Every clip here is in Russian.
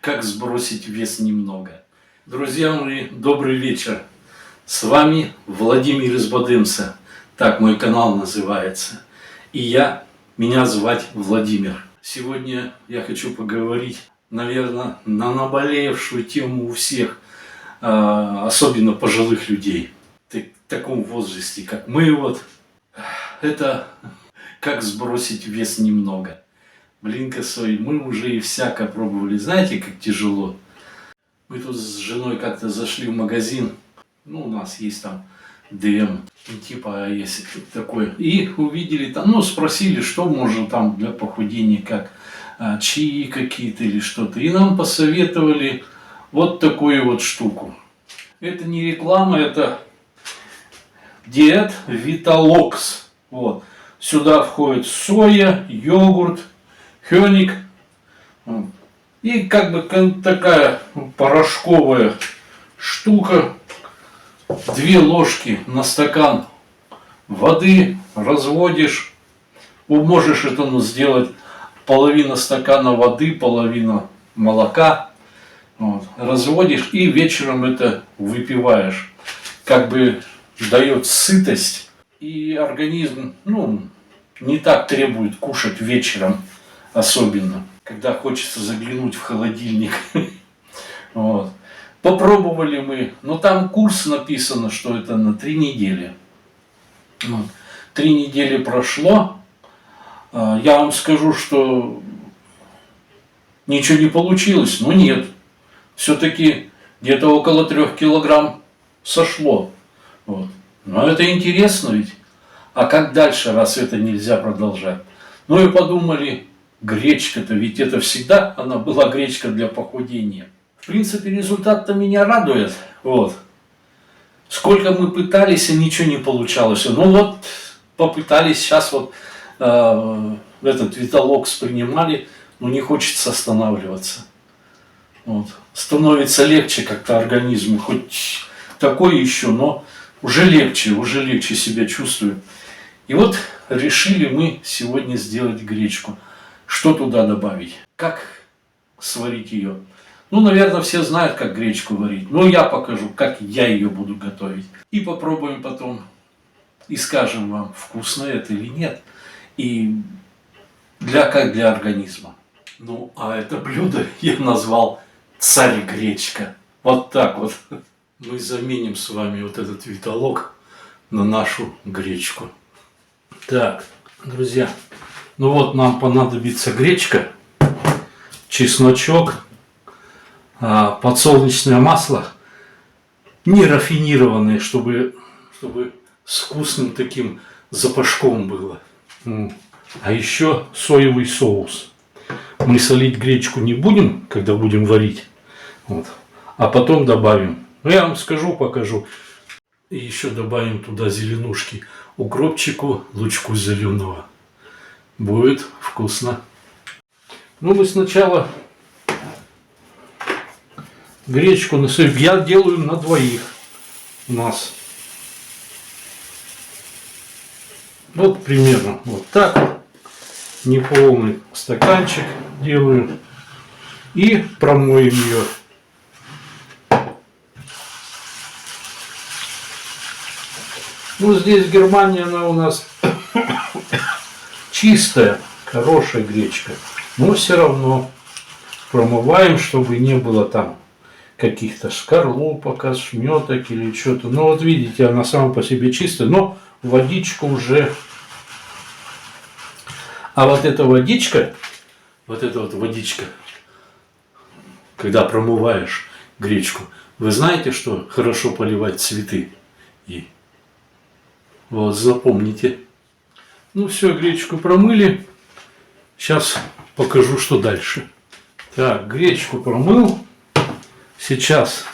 Как сбросить вес немного. Друзья мои, добрый вечер. С вами Владимир из Бодымца. Так мой канал называется. И меня звать Владимир. Сегодня я хочу поговорить, наверное, на наболевшую тему у всех, особенно пожилых людей. В таком возрасте, как мы вот. Это как сбросить вес немного. Блин косой, мы уже и всяко пробовали. Знаете, как тяжело? Мы тут с женой как-то зашли в магазин. У нас есть там ДМ, типа есть такой. И увидели там, спросили, что можно там для похудения, как чаи какие-то или что-то. И нам посоветовали вот такую вот штуку. Это не реклама, это диет Виталокс. Вот. Сюда входит соя, йогурт, хёник. И как бы такая порошковая штука. 2 ложки на стакан воды разводишь. Можешь это сделать половина стакана воды, половина молока. Вот. Разводишь и вечером это выпиваешь. Как бы дает сытость. И организм, не так требует кушать вечером, особенно, когда хочется заглянуть в холодильник. Вот. Попробовали мы, но там курс написано, что это на 3 недели. 3 недели прошло. Я вам скажу, что ничего не получилось, но нет. Все-таки где-то около 3 килограмм сошло. Вот. Но это интересно ведь. А как дальше, раз это нельзя продолжать? И подумали, гречка-то, ведь это всегда она была гречка для похудения. В принципе, результат-то меня радует. Вот. Сколько мы пытались, и ничего не получалось. Попытались, сейчас этот Виталокс принимали, но не хочется останавливаться. Вот. Становится легче как-то организму, хоть такой еще, но уже легче себя чувствую. И вот решили мы сегодня сделать гречку. Что туда добавить? Как сварить ее? Наверное, все знают, как гречку варить. Но я покажу, как я ее буду готовить. И попробуем потом. И скажем вам, вкусно это или нет. И как для организма. А это блюдо я назвал царь гречка. Вот так вот. Мы заменим с вами вот этот виталок на нашу гречку. Так, друзья, нам понадобится гречка, чесночок, подсолнечное масло, не рафинированное, чтобы с вкусным таким запашком было. А еще соевый соус. Мы солить гречку не будем, когда будем варить, а потом добавим. Я вам покажу. И еще добавим туда зеленушки, укропчику, лучку зеленого. Будет вкусно. Мы сначала гречку насыпем. Я делаю на 2 у нас. Примерно вот так. Неполный стаканчик делаю. И промоем ее. Здесь Германия, она у нас чистая, хорошая гречка. Но все равно промываем, чтобы не было там каких-то шкарлупок, ошметок или что-то. Видите, она сама по себе чистая, но водичка уже... А вот эта водичка, когда промываешь гречку, вы знаете, что хорошо поливать цветы? Запомните. Все, гречку промыли. Сейчас покажу, что дальше. Так, гречку промыл. Сейчас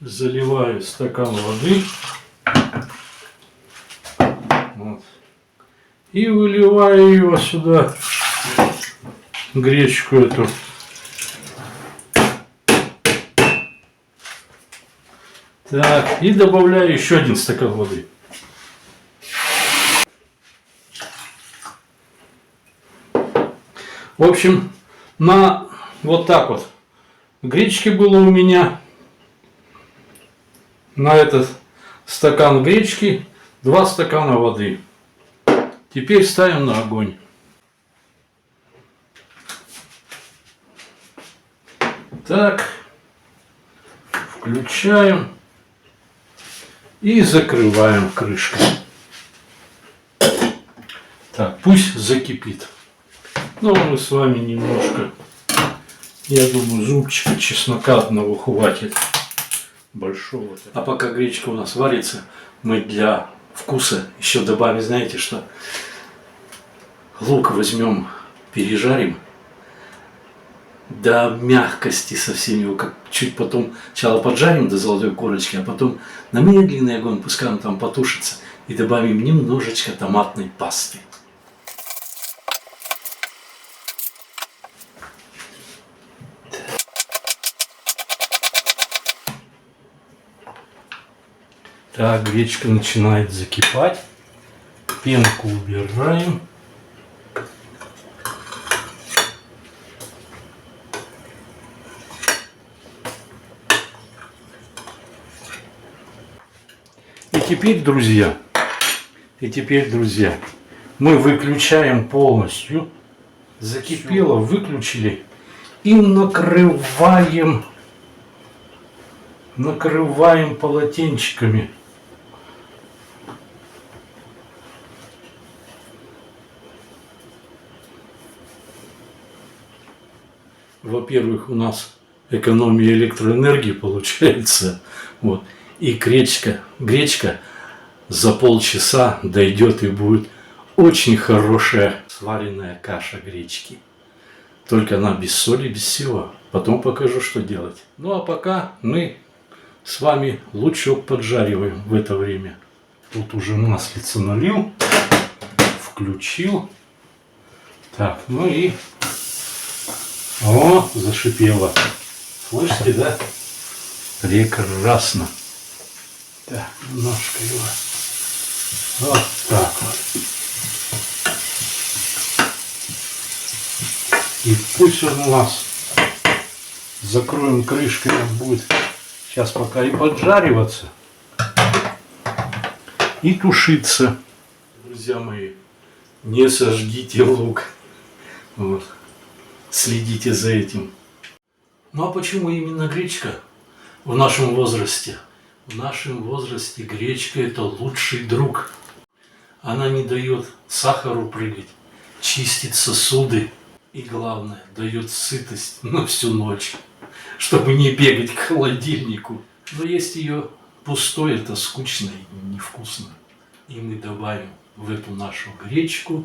заливаю стакан воды. И выливаю его сюда. Гречку эту. Так, и добавляю еще 1 стакан воды. В общем, На вот так вот гречки было у меня. На этот стакан гречки 2 стакана воды. Теперь ставим на огонь. Так, включаем и закрываем крышкой. Так, пусть закипит. Ну, мы с вами немножко, я думаю, зубчика чеснока одного хватит. Большого. А пока гречка у нас варится, мы для вкуса еще добавим, знаете что? Лук возьмем, пережарим до мягкости совсем его, как чуть потом сначала поджарим до золотой корочки, а потом на медленный огонь, пускай он там потушится, и добавим немножечко томатной пасты. Так, гречка начинает закипать. Пенку убираем. И теперь, друзья, мы выключаем полностью. Закипело, выключили. И накрываем полотенчиками. Во-первых, у нас экономия электроэнергии получается. Вот. И гречка за полчаса дойдет и будет очень хорошая сваренная каша гречки. Только она без соли, без всего. Потом покажу, что делать. Ну а пока мы с вами лучок поджариваем в это время. Тут уже маслица налил, включил. Так, ну и... О, зашипело. Слышите, да? Прекрасно. Так, немножко его. Вот так вот. И пусть он у нас, закроем крышкой, он будет сейчас пока и поджариваться, и тушиться. Друзья мои, не сожгите лук. Вот. Следите за этим. Ну а почему именно гречка в нашем возрасте? В нашем возрасте гречка — это лучший друг. Она не дает сахару прыгать, чистит сосуды и, главное, дает сытость на всю ночь, чтобы не бегать к холодильнику. Но есть ее пустой, это скучно и невкусно. И мы добавим в эту нашу гречку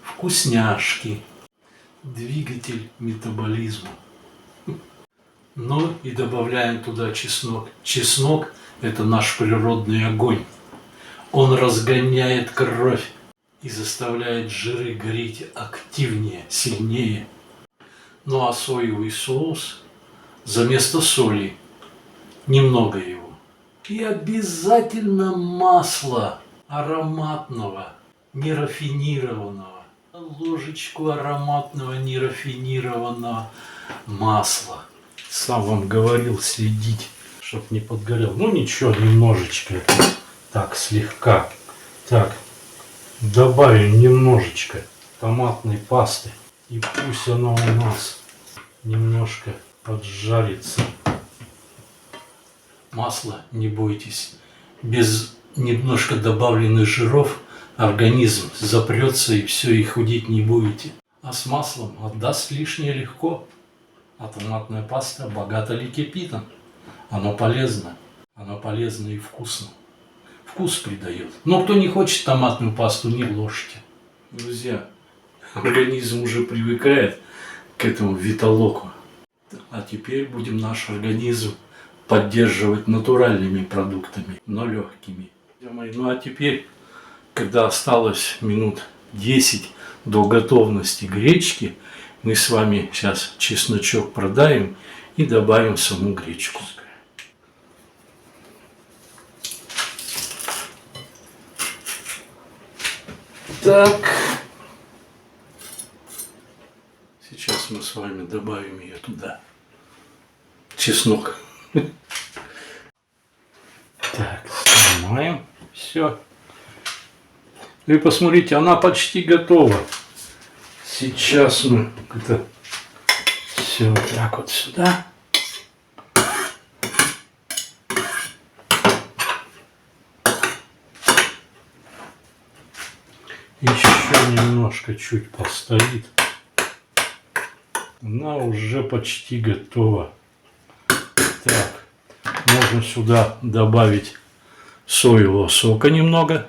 вкусняшки. Двигатель метаболизма. Ну и добавляем туда чеснок. Чеснок — это наш природный огонь. Он разгоняет кровь и заставляет жиры гореть активнее, сильнее. Ну а соевый соус за место соли. Немного его. И обязательно масло ароматного, нерафинированного. Ложечку ароматного нерафинированного масла. Сам вам говорил следить, чтоб не подгорел. Ну ничего, немножечко. Так, слегка. Так, добавим немножечко томатной пасты. И пусть оно у нас немножко поджарится. Масло, не бойтесь, без немножко добавленных жиров организм запрется и все, и худеть не будете. А с маслом отдаст лишнее легко. А томатная паста богата ликопитом. Оно полезно и вкусно. Вкус придает. Но кто не хочет томатную пасту, не ложьте. Друзья, организм уже привыкает к этому виталоку. А теперь будем наш организм поддерживать натуральными продуктами, но легкими. Ну а теперь, когда осталось минут 10 до готовности гречки, мы с вами сейчас чесночок продавим и добавим саму гречку. Так, сейчас мы с вами добавим ее туда. Чеснок. Так, снимаем все. И посмотрите, она почти готова. Сейчас мы это все вот так вот сюда. Еще немножко чуть постоит. Она уже почти готова. Так, можно сюда добавить соевого сока немного.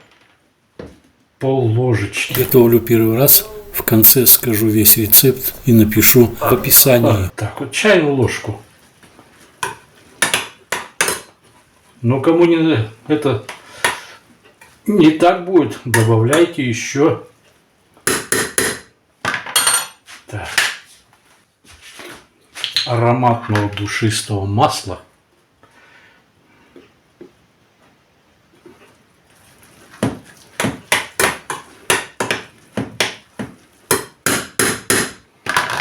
Пол-ложечки. Готовлю первый раз. В конце скажу весь рецепт и напишу в описании. Так, вот чайную ложку. Но кому не это не так будет, добавляйте еще. Так. Ароматного душистого масла.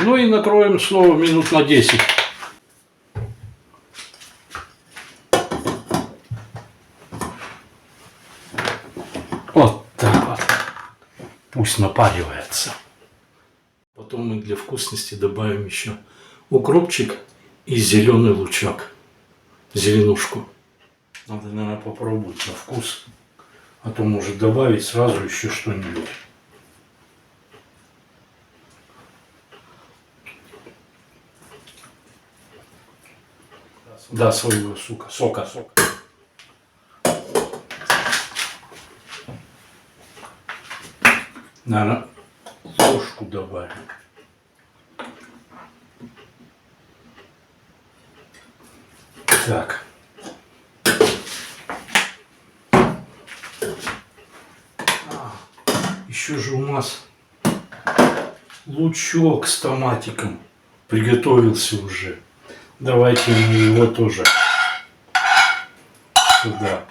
Ну и накроем снова минут на 10. Вот так вот. Пусть напаривается. Потом мы для вкусности добавим еще укропчик и зеленый лучок. Зеленушку. Надо, наверное, попробовать на вкус. А то может добавить сразу еще что-нибудь. Да, своего сока. Наверное, ложку добавим. Так. Еще же у нас лучок с томатиком приготовился уже. Давайте мы его тоже сюда.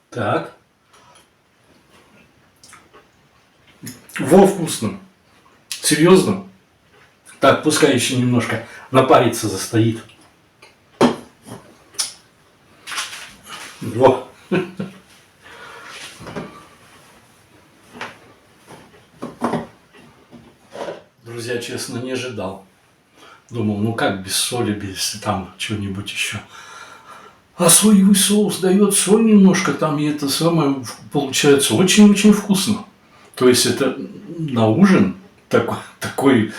Так. Во, вкусно. Серьезно? Так, пускай еще немножко напариться застоит. Во. Друзья, честно, не ожидал. Думал, ну как без соли, без там чего-нибудь еще. А соевый соус дает соль немножко там, и это самое получается очень-очень вкусно. То есть это на ужин такое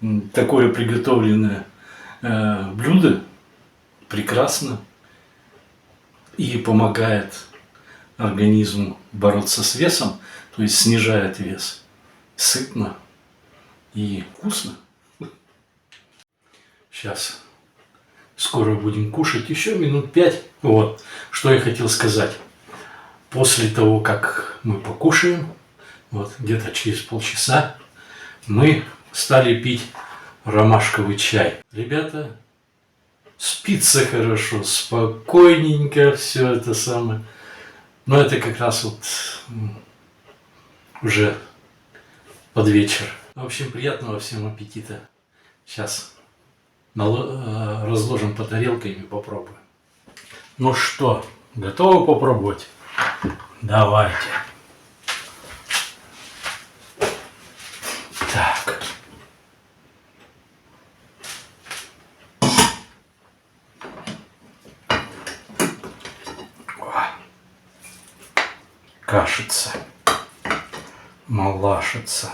приготовленное блюдо прекрасно и помогает организму бороться с весом, то есть снижает вес. Сытно и вкусно. Сейчас скоро будем кушать, еще минут 5. Вот, что я хотел сказать. После того, как мы покушаем, вот где-то через полчаса, мы стали пить ромашковый чай. Ребята, спится хорошо, спокойненько, все это самое. Но это как раз вот уже под вечер. В общем, приятного всем аппетита. Сейчас разложим по тарелкам и попробуем. Ну что, готовы попробовать? Давайте. Так. Кашица. Малашица.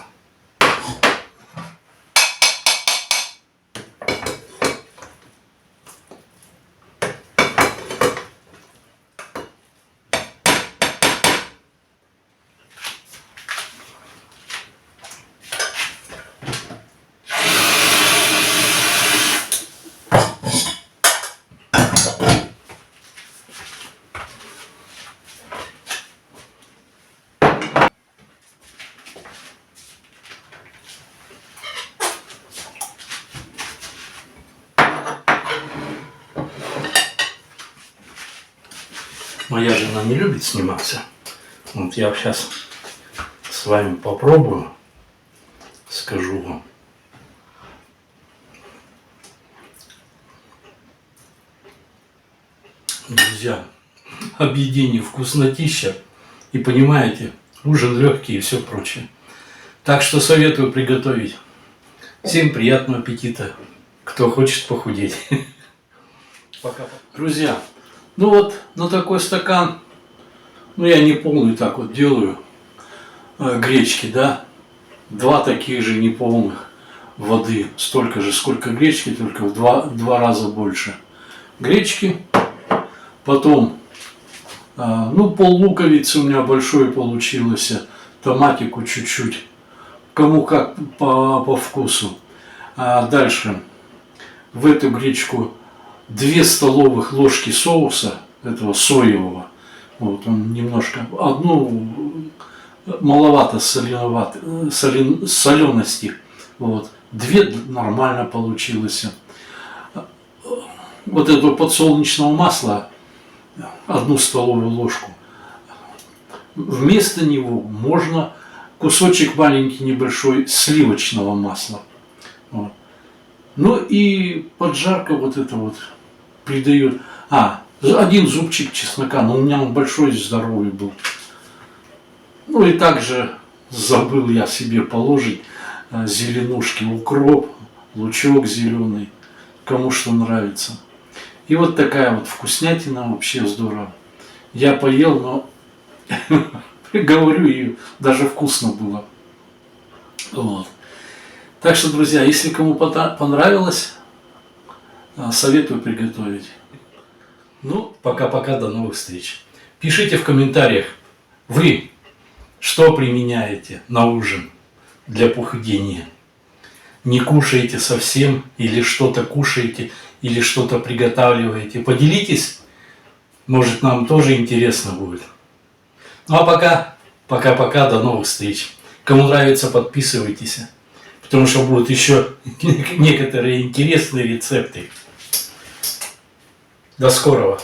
Моя жена не любит сниматься. Вот я сейчас с вами попробую, скажу вам. Друзья, объедение вкуснотища и, понимаете, ужин легкий и все прочее. Так что советую приготовить. Всем приятного аппетита, кто хочет похудеть. Пока. Друзья, ну вот на такой стакан, ну я не полный так вот делаю, гречки, да, 2 таких же неполных воды, столько же, сколько гречки, только в 2 раза больше гречки. Потом, ну, пол-луковицы у меня большой получилось, томатику чуть-чуть, кому как по вкусу. А дальше в эту гречку 2 столовых ложки соуса, этого соевого, вот он немножко, одну маловато солености, вот, 2 нормально получилось. Вот этого подсолнечного масла 1 столовую ложку. Вместо него можно кусочек маленький небольшой сливочного масла. Вот. Ну и поджарка вот это вот придает. 1 зубчик чеснока, но у меня он большой, здоровый был. Ну и также забыл я себе положить зеленушки, укроп, лучок зеленый, кому что нравится. И вот такая вот вкуснятина, вообще здорово. Я поел, но говорю, и даже вкусно было. Вот. Так что, друзья, если кому понравилось, советую приготовить. Ну, пока-пока, до новых встреч. Пишите в комментариях, вы что применяете на ужин для похудения. Не кушаете совсем, или что-то кушаете, или что-то приготавливаете. Поделитесь, может, нам тоже интересно будет. Ну а пока, до новых встреч. Кому нравится, подписывайтесь, потому что будут еще некоторые интересные рецепты. До скорого!